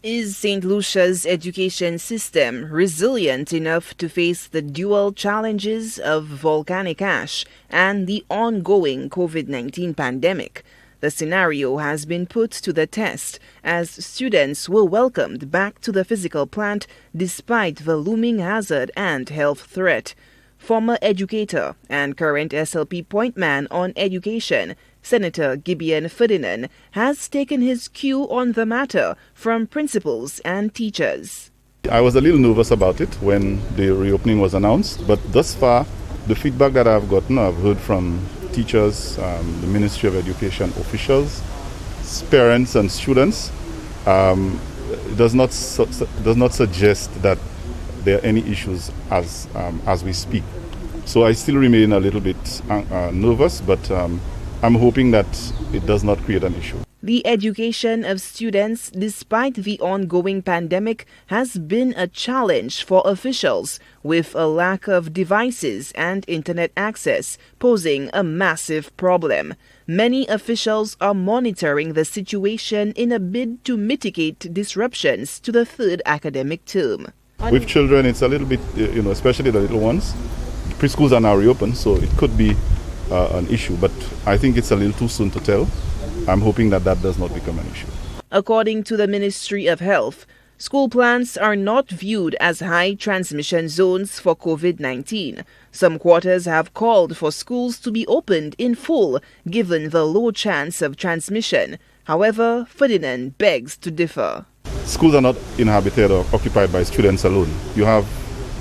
Is St. Lucia's education system resilient enough to face the dual challenges of volcanic ash and the ongoing COVID-19 pandemic? The scenario has been put to the test as students were welcomed back to the physical plant despite the looming hazard and health threat. Former educator and current SLP point man on education, Senator Guibion Ferdinand, has taken his cue on the matter from principals and teachers. I was a little nervous about it when the reopening was announced, but thus far, the feedback that I've gotten, I've heard from teachers, the Ministry of Education officials, parents and students, does not suggest that there are any issues as we speak. So I still remain a little bit nervous, but I'm hoping that it does not create an issue. The education of students, despite the ongoing pandemic, has been a challenge for officials, with a lack of devices and internet access posing a massive problem. Many officials are monitoring the situation in a bid to mitigate disruptions to the third academic term. With children, it's a little bit, especially the little ones. Preschools are now reopened, so it could be an issue, but I think it's a little too soon to tell. I'm hoping that does not become an issue. According to the Ministry of Health, school plants are not viewed as high transmission zones for COVID-19. Some quarters have called for schools to be opened in full given the low chance of transmission. However, Ferdinand begs to differ. Schools are not inhabited or occupied by students alone. You have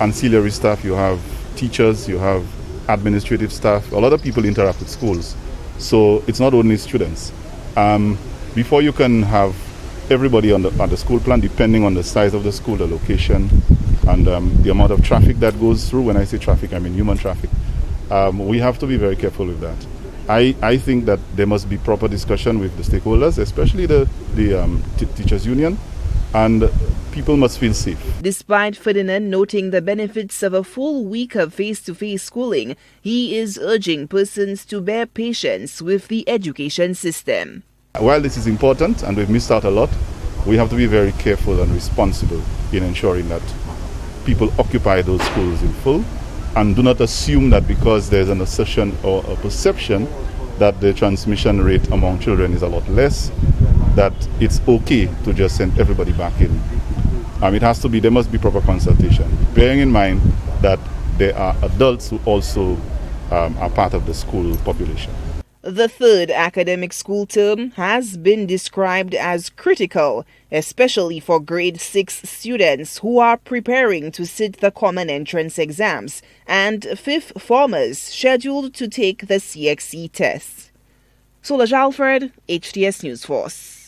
ancillary staff, you have teachers, you have administrative staff. A lot of people interact with schools. So it's not only students. Before you can have everybody on the school plan, depending on the size of the school, the location, and the amount of traffic that goes through. When I say traffic, I mean human traffic. We have to be very careful with that. I think that there must be proper discussion with the stakeholders, especially the teachers' union, and people must feel safe. Despite Ferdinand noting the benefits of a full week of face-to-face schooling, he is urging persons to bear patience with the education system. While this is important and we've missed out a lot, we have to be very careful and responsible in ensuring that people occupy those schools in full and do not assume that because there's an assertion or a perception that the transmission rate among children is a lot less, that it's okay to just send everybody back in. There must be proper consultation, bearing in mind that there are adults who also are part of the school population. The third academic school term has been described as critical, especially for grade 6 students who are preparing to sit the common entrance exams and fifth formers scheduled to take the CXC tests. Solange Alfred, HTS News Force.